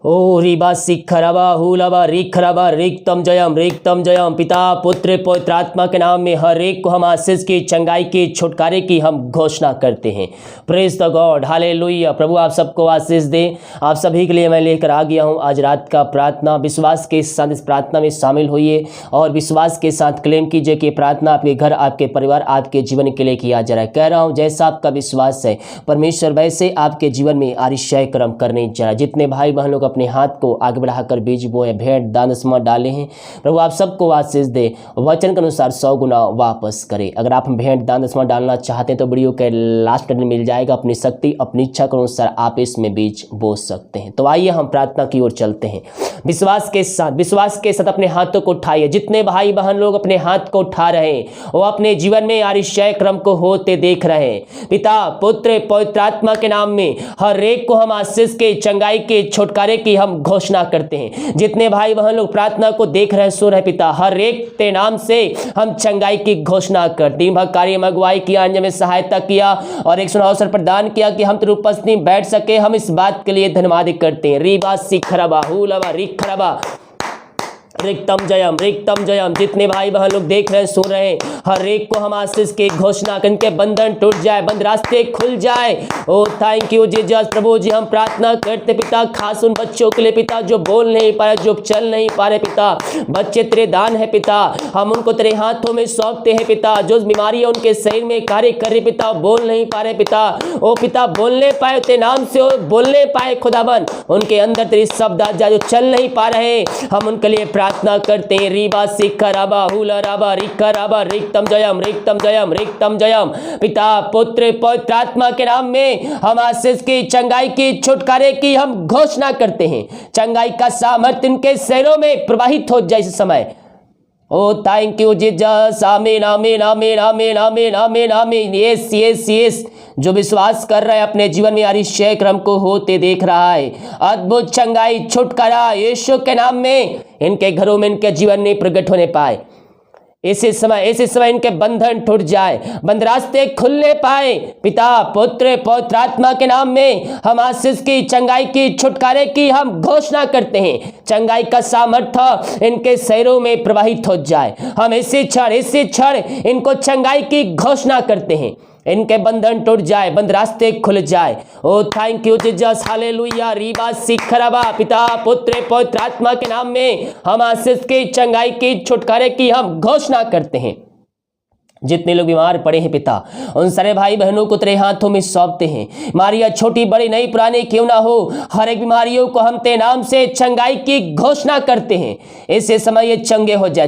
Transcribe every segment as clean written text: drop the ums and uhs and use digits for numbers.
ओ रिबा सिखरबा हुलबा रिखरबा रिक्तम जयम पिता पुत्र पवित्र आत्मा के नाम में हर एक को हम आशीष की, चंगाई की, छुटकारे की हम घोषणा करते हैं। Praise the God, hallelujah. प्रभु आप सबको आशीष दे। आप सभी के लिए मैं लेकर आ गया हूँ आज रात का प्रार्थना। विश्वास के साथ इस प्रार्थना में शामिल होइए और विश्वास के साथ क्लेम कीजिए कि प्रार्थना आपके घर, आपके परिवार, आपके जीवन के लिए किया जा रहा है। कह रहा हूँ जैसा आपका विश्वास है परमेश्वर वैसे आपके जीवन में आरिश्य कर्म करने जा रहा है। जितने भाई बहन लोग अपने हाथ को आगे बढ़ाकर बीज बोए, भेंट दान दशमां डाले हैं, प्रभु आप सबको आशीष दे, वचन के अनुसार 100 गुना वापस करे। अगर आप भेंट दान दशमां डालना चाहते हैं तो वीडियो के लास्ट में मिल जाएगा। अपनी शक्ति अपनी इच्छा के अनुसार आप इसमें बीज बो सकते हैं। तो आइए हम प्रार्थना की ओर चलते हैं। विश्वास के साथ अपने हाथों को उठाइए। जितने भाई बहन लोग अपने हाथ को उठा रहे हैं वो अपने जीवन में आरिश्य क्रम को होते देख रहे हैं। पिता पुत्र पवित्र आत्मा के नाम में हर एक को हम आशीष के, चंगाई के, छुटकारे की हम घोषणा करते हैं। जितने भाई बहन लोग प्रार्थना को देख रहे हैं, सुन रहे हैं, पिता हर एक के नाम से हम चंगाई की घोषणा करते हैं। कार्य में अगुवाई किया, अन्य में सहायता किया और एक सुना अवसर प्रदान किया कि हम तेरी उपस्थिति में बैठ सके। हम इस बात के लिए धन्यवाद करते हैं। रीबा सिखरबा हुलबा रिखरबा रिक्तम जयम। जितने भाई बहन लोग देख रहे हैं, सुन रहे हैं, हर एक को हम आशीष की घोषणा करके बंधन टूट जाए, बंद रास्ते खुल जाए। Oh thank you Jesus. प्रभु जी हम प्रार्थना करते पिता खास उन बच्चों के लिए पिता जो बोल नहीं पा रहे, जो चल नहीं पा रहे पिता। बच्चे तेरे दान है पिता, हम उनको तेरे हाथों में सौंपते हैं पिता। जो बीमारियां उनके शरीर में कार्य कर रही पिता, बोल नहीं पा रहे पिता, ओ पिता बोलने पाए तेरे नाम से, बोलने पाए खुदावन, उनके अंदर तेरी शब्द आ जाए। जो चल नहीं पा रहे हम उनके लिए प्रार्थना करते हैं। रीबा सिखरबा हुलरबा रिखरबा रिक्तम जयम। पिता पुत्र पवित्र आत्मा के नाम में हम आशीष की, चंगाई की, छुटकारे की हम घोषणा करते हैं। चंगाई का सामर्थ्य इनके शरीरों में प्रवाहित हो जाए इस समय। ओ थैंक यू जीसस। आमीन आमीन आमीन आमीन आमीन आमीन आमीन। Yes yes yes. जो विश्वास कर रहा है अपने जीवन में आरिश्य क्रम को होते देख रहा है, अद्भुत चंगाई छुटकारा यीशु के नाम में इनके घरों में, इनके जीवन में प्रकट होने पाए। इसी समय इनके बंधन टूट जाए, बंद रास्ते खुलने पाए। पिता पुत्र पवित्र आत्मा के नाम में हम आशीष की, चंगाई की, छुटकारे की हम घोषणा करते हैं। चंगाई का सामर्थ्य इनके शरीरों में प्रवाहित हो जाए। हम इसी क्षण इनको चंगाई की घोषणा करते हैं। इनके बंधन टूट जाए, बंद रास्ते खुल जाए। Oh thank you Jesus, hallelujah. रीबा सिखरबा पिता पुत्र पवित्र आत्मा के नाम में हम आशीष की, चंगाई की, छुटकारे की हम घोषणा करते हैं। जितने लोग बीमार पड़े हैं पिता, उन सारे भाई बहनों को तेरे हाथों में सौंपते हैं। बीमारियां छोटी बड़ी नई पुरानी क्यों ना हो, हर एक बीमारियों को हम तेरे नाम से चंगाई की घोषणा करते हैं। ऐसे समय ये चंगे हो जाए।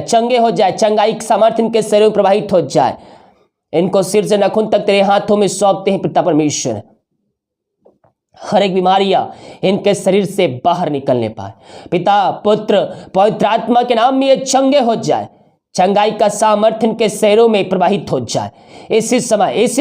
चंगाई का सामर्थ्य इनके शरीर में प्रवाहित हो जाए। इनको सिर से नाखून तक तेरे हाथों में सौंपते हैं पिता परमेश्वर। हर एक बीमारियां इनके शरीर से बाहर निकलने पाए। पिता पुत्र पवित्र आत्मा के नाम में ये चंगे हो जाए। चंगाई का सामर्थ्य इनके शरीरों में प्रवाहित हो जाए। इसी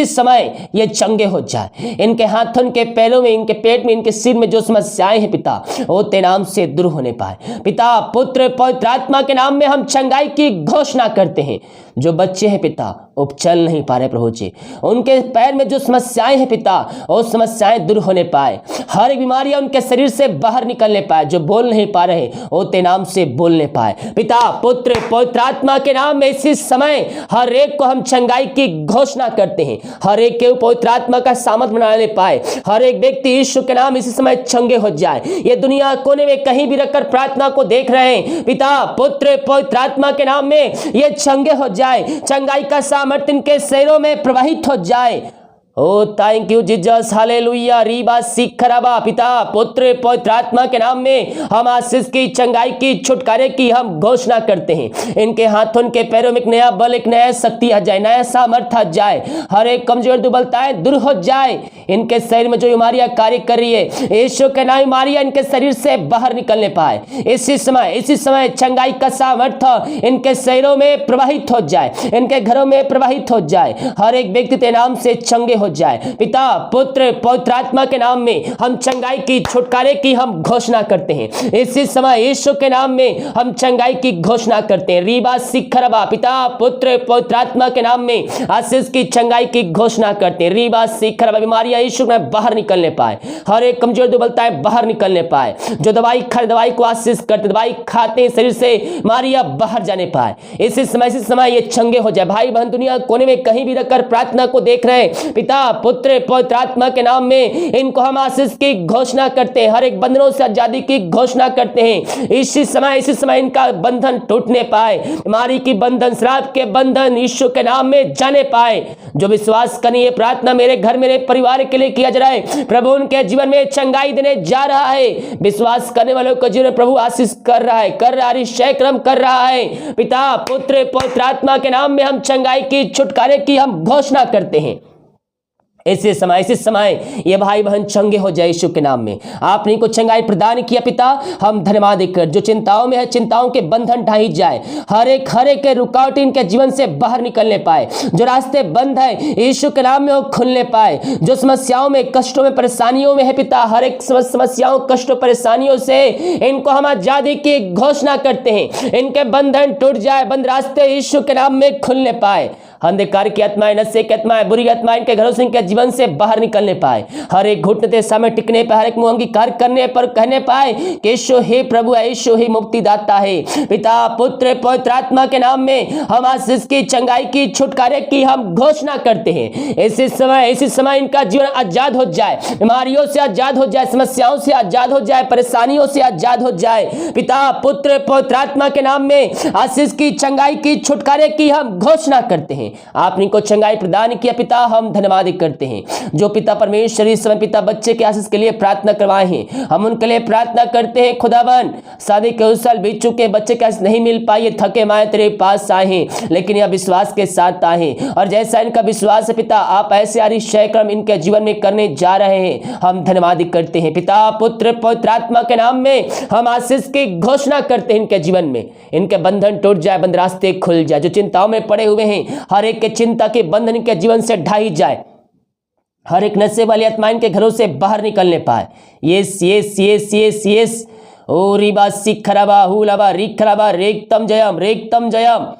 समय ये चंगे हो जाए। इनके हाथों, इनके पैरों में, इनके पेट में, इनके सिर में जो समस्याएं हैं पिता, वो तेरे नाम से दूर होने पाए। पिता पुत्र पवित्र आत्मा के नाम में हम चंगाई की घोषणा करते हैं। जो बच्चे हैं पिता वो चल नहीं पा रहे प्रभु जी, उनके पैर में जो समस्याएं हैं पिता, वो समस्याएं दूर होने पाए। हर एक बीमारियां उनके शरीर से बाहर निकलने पाए। जो बोल नहीं पा रहे वो तेरे नाम से बोलने पाए। पिता पुत्र पवित्र आत्मा के नाम में इसी समय हर एक को हम चंगाई की घोषणा करते हैं। हर एक के पवित्र आत्मा का सामर्थ बनाने पाए। हर एक व्यक्ति यीशु के नाम इसी समय चंगे हो जाए। ये दुनिया कोने में कहीं भी रखकर प्रार्थना को देख रहे हैं, पिता पुत्र पवित्र आत्मा के नाम में ये चंगे हो जाए। चंगाई का सामर्थ्य इनके शरीरों में प्रवाहित हो जाए। Oh thank you Jesus, hallelujah. रीबा सिखरबा पिता पुत्र पवित्र आत्मा के नाम में हम आशीष की, चंगाई की, छुटकारे की हम घोषणा करते हैं। इनके हाथों, इनके पैरों में एक नया बल, एक नया शक्ति आ जाए, नया सामर्थ्य आ जाए। हर एक कमजोर दुर्बलताएं दूर हो जाए। इनके शरीर में जो बीमारियां कार्य कर रही है, यीशु के नाम बीमारियां इनके शरीर से बाहर निकलने पाए। इसी समय चंगाई का सामर्थ्य इनके शरीरों में प्रवाहित हो जाए, इनके घरों में प्रवाहित हो जाए। हर एक व्यक्ति तेरे नाम से चंगे हो जाए। पिता पुत्र पवित्र आत्मा के नाम में हम चंगाई की छुटकारे की हम घोषणा करते हैं। इसी समय यीशु के नाम में हम चंगाई की घोषणा करते हैं। रीबा सिखरबा, पिता पुत्र पवित्र आत्मा के नाम में आशीष की चंगाई की घोषणा करते हैं। रीबा सिखरबा, बीमारियां यीशु में बाहर निकलने पाए, हर एक कमजोर दुर्बलताएं बाहर निकलने पाए। जो दवाई को आशीष करते, दवाई खाते हैं, शरीर से बीमारियां बाहर जाने पाए। इसी समय ये चंगे हो जाए। भाई बहन दुनिया कोने में कहीं भी रखकर प्रार्थना को देख रहे हैं, पिता पुत्र पवित्र आत्मा के नाम में इनको हम आशीष की घोषणा करते हैं, हर एक बंधनों से आजादी की घोषणा करते हैं। इसी समय इनका बंधन टूटने पाए, बीमारी की बंधन, श्राप के बंधन यीशु के नाम में जाने पाए। जो विश्वास करनी है प्रार्थना मेरे घर मेरे परिवार के लिए किया जा रहा है, प्रभु उनके जीवन में चंगाई देने जा रहा है। विश्वास करने वालों को जीवन प्रभु आशीष कर रहा है, अतिशय क्रम कर रहा है। पिता पुत्र पवित्र आत्मा के नाम में हम चंगाई की छुटकारे की हम घोषणा करते हैं। ऐसे समय ये भाई बहन चंगे हो जाए यीशु के नाम में। आपने इनको चंगाई प्रदान किया पिता, हम धन्यवाद देकर जो चिंताओं में है चिंताओं के बंधन ढाई जाए, हर एक के रुकावट इनके जीवन से बाहर निकलने पाए। जो रास्ते बंद है यीशु के नाम में वो खुलने पाए। जो समस्याओं में कष्टों में परेशानियों में है पिता, हर एक समस्याओं कष्टों परेशानियों से इनको हम आजादी की घोषणा करते हैं। इनके बंधन टूट जाए, बंद रास्ते यीशु के नाम में खुलने पाए। अंधकार की आत्माएं, नशे की आत्माएं, बुरी आत्माएं इनके घरों से इनके जीवन से बाहर निकलने पाए। हर एक घुटने समय टिकने पर, हर एक मुंह अंगीकार करने पर कहने पाए कि यीशु ही प्रभु है, यीशु ही मुक्तिदाता है। पिता पुत्र पवित्र आत्मा के नाम में हम आशीष की चंगाई की छुटकारे की हम घोषणा करते हैं। इसी समय इनका जीवन आजाद हो जाए, बीमारियों से आजाद हो जाए, समस्याओं से आजाद हो जाए, परेशानियों से आजाद हो जाए। पिता पुत्र पवित्र आत्मा के नाम में आशीष की चंगाई की छुटकारे की हम घोषणा करते हैं। आपने को चंगाई प्रदान किया पिता, हम धन्यवाद करते हैं। जो पिता परमेश्वर इस समय पिता बच्चे के आशीष के लिए प्रार्थना करवाए हैं, हम उनके लिए प्रार्थना करते हैं। खुदावन शादी के उस साल बीत चुके, बच्चे के आशीष नहीं मिल पाए, थके माए तेरे पास आए हैं, लेकिन यह विश्वास के साथ आए हैं। और जैसा इनका विश्वास है पिता, आप ऐसे अतिशय क्रम इनके जीवन में करने जा रहे हैं, हम धन्यवाद करते हैं। पिता पुत्र पवित्र आत्मा के नाम में हम आशीष की घोषणा करते हैं। इनके जीवन में इनके बंधन टूट जाए, बंद रास्ते खुल जाए। जो चिंताओं में पड़े हुए हैं, हर एक के चिंता के बंधन के जीवन से ढाई जाए, हर एक नशे वाली आत्मा इनके घरों से बाहर निकलने पाए। Yes yes yes yes yes oh रिबा सिखरबा हुलबा रिखरबा रेक्तम जयम।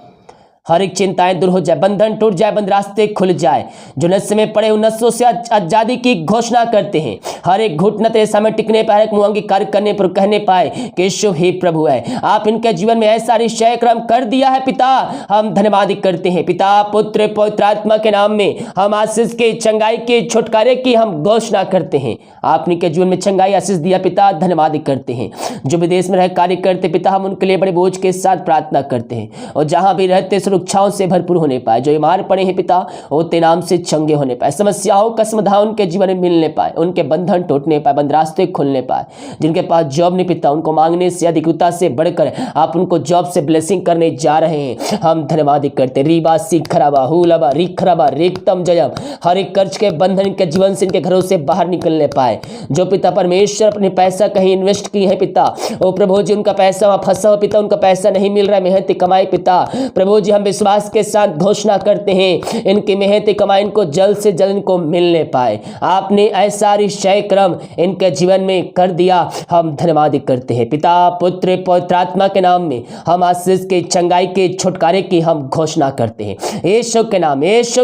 हर एक चिंताएं दूर हो जाए, बंधन टूट जाए, बंद रास्ते खुल जाए। जो नशे में पड़े उन नशों से आजादी की घोषणा करते हैं। हर एक घुटना तेरे सामने टिकने पर, हर एक मुंह अंगीकार करने पर कहने पाए कि यीशु ही प्रभु है। आप इनके जीवन में ऐसा निश्चय क्रम कर दिया है पिता, हम धन्यवाद करते हैं। पिता पुत्र पवित्र आत्मा के नाम में हम आशीष के चंगाई के छुटकारे की हम घोषणा करते हैं। आपने के जीवन में चंगाई आशीष दिया पिता, धन्यवाद करते हैं। जो विदेश में रह कार्य करते पिता, हम उनके लिए बड़े बोझ के साथ प्रार्थना करते हैं, और जहां भी रहते सुरक्षाओं से भरपूर होने पाए। जो बीमार पड़े हैं पिता, वो तेरे नाम से चंगे होने पाए, समस्याओं का समाधान उनके जीवन में मिलने पाए, उनके बंधन टूटने पाए, बंद रास्ते खुलने पाए। जिनके पास जॉब नहीं पिता, उनको मांगने से अधिकता से बढ़कर आप उनको जॉब से ब्लेसिंग करने जा रहे हैं, हम धन्यवाद करते। रीबा सिखरबा हुलबा रिखरबा रेक्तम जयम। हर एक कर्ज के बंधन के जीवन से इनके घरों से बाहर निकलने पाए। जो पिता परमेश्वर अपने पैसा कहीं इन्वेस्ट की है पिता, ओ प्रभु जी उनका पैसा वहां फंसा हो पिता, उनका पैसा नहीं मिल रहा है, मेहनत कमाई पिता, प्रभु जी हम विश्वास के साथ घोषणा करते हैं इनकी मेहनत कमाई इनको जल्द से जल्द इनको मिलने पाए। आपने ऐसा निश्चय क्रम इनके जीवन में कर दिया, हम धन्यवाद करते हैं। पिता पुत्र पवित्र आत्मा के नाम में हम आशीष के चंगाई के छुटकारे की हम घोषणा करते हैं। यीशु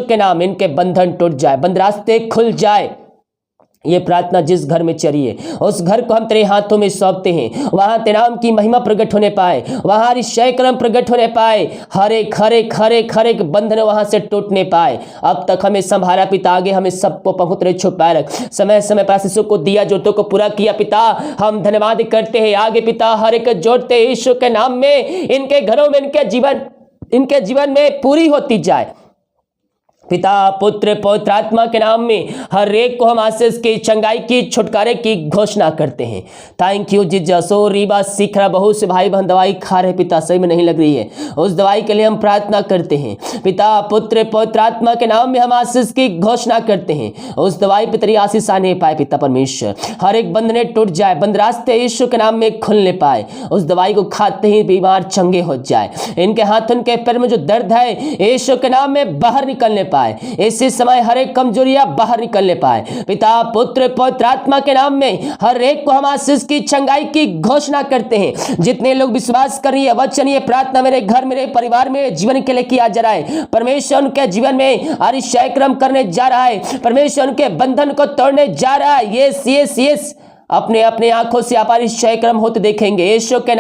के नाम इनके बंधन टूट जाए, बंद रास्ते खुल जाए। ये प्रार्थना जिस घर में चलिए उस घर को हम तेरे हाथों में सौंपते हैं, वहां तेरे नाम की महिमा प्रकट होने पाए, वहां निश्चय क्रम प्रकट होने पाए, हर एक बंधन वहां से टूटने पाए। अब तक हमें संभाला पिता, आगे हमें सबको पवित्र छुपाए रख, समय समय पर आशीषों को दिया, जोतों को पूरा किया पिता, हम धन्यवाद करते हैं। आगे पिता हर एक जोड़ते यीशु के नाम में इनके घरों में इनके जीवन में पूरी होती जाए। पिता पुत्र पवित्र आत्मा के नाम में हर एक को हम आशीष की चंगाई की छुटकारे की घोषणा करते हैं। Thank you Jesus. ओ रीबा सीखरा, बहुत से भाई बहन दवाई खा रहे पिता, सही में नहीं लग रही है, उस दवाई के लिए हम प्रार्थना करते हैं। पिता पुत्र पवित्र आत्मा के नाम में हम आशीष की घोषणा करते हैं, उस दवाई पर तेरी आशीष आने पाए पिता परमेश्वर, हर एक बंधने टूट जाए, बंद रास्ते यीशु के नाम में खुलने पाए, उस दवाई को खाते ही बीमार चंगे हो जाए, इनके हाथ उनके पैर में जो दर्द है यीशु के नाम में बाहर निकलने पाए। पाए, इसी समय हर एक कमजोरियां बाहर निकलने पाए। पिता पुत्र पवित्र आत्मा के नाम में हर एक को हम आशीष की चंगाई की घोषणा करते हैं। जितने लोग विश्वास कर रही है वचन ये प्रार्थना मेरे घर मेरे परिवार में जीवन के लिए किया जा रहा है, परमेश्वर उनके जीवन में अतिशय क्रम करने जा रहा है, परमेश्वर उनके बंधन को तोड़ने जा रहा है। यस यस यस, अपने अपने आंखों से आप अतिशय क्रम होते देखेंगे। यीशु के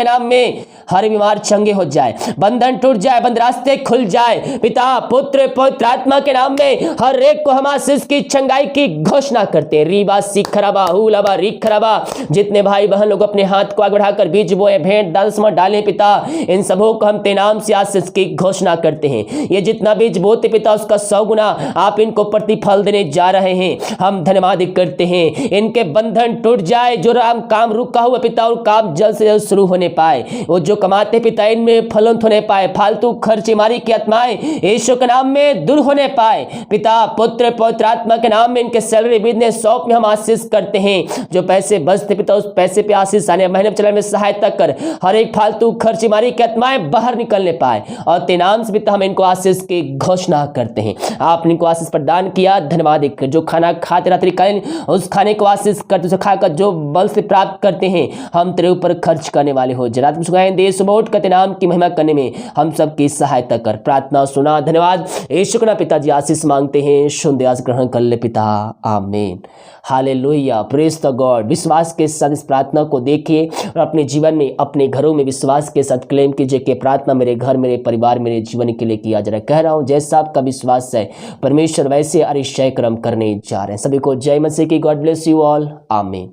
नाम में हर बीमार चंगे हो जाए, बंधन टूट जाए, बंद रास्ते खुल जाए। पिता पुत्र पवित्र आत्मा के नाम में हर एक को हम आशीष की चंगाई की घोषणा करते हैं। रीबा सिखराबा हुलाबा रिखराबा, जितने भाई बहन लोग अपने हाथ को आगे बढ़ाकर बीज बोए भेंट दान डाले पिता, इन सबों को हम तेरे नाम से आशीष की घोषणा करते हैं। ये जितना बीज बोते पिता उसका 100 गुना आप इनको प्रतिफल देने जा रहे हैं। हम धन्यवाद करते हैं, इनके बंधन टूट जाए, जो काम रुका हुआ पिता और काम जल्द से जल्द शुरू होने पाए। वो जो कमाते पिता इनमें फलवंत होने पाए, फालतू खर्चेमारी की आत्माएं यीशु के नाम में दूर होने पाए। पिता पुत्र पवित्र आत्मा के नाम में इनके सैलरी बिजनेस शॉप में हम आशीष करते हैं। जो पैसे बचते पिता उस पैसे पे आशीष आने महीने चलाने में सहायता कर, हर एक फालतू खर्चेमारी की आत्माएं बाहर निकलने पाए। और तेरे नाम से पिता हम इनको आशीष की घोषणा करते हैं। आपने इनको आशीष प्रदान किया, धन्यवाद। जो खाना खाते रात्रिकालीन उस खाने को आशीष करते खाकर जो बल से प्राप्त करते हैं हम तेरे ऊपर खर्च करने वाले हो। रात में सुखाएं दे सुबह उठ कर तेरे नाम की महिमा करने में हम सबकी सहायता कर। प्रार्थना सुना, धन्यवाद यीशु के नाम पिताजी आशीष मांगते हैं, सुन दे, ग्रहण कर ले पिता, आमीन। Hallelujah, praise the God. विश्वास के साथ इस प्रार्थना को देखिए और अपने जीवन में अपने घरों में विश्वास के साथ क्लेम कीजिए कि प्रार्थना मेरे घर मेरे परिवार मेरे जीवन के लिए किया जा रहा है। कह रहा हूं जैसा आपका विश्वास है परमेश्वर वैसे अतिशय कर्म करने जा रहे हैं। सभी को जय मसीह की। गॉड ब्लेस यू ऑल, आमीन।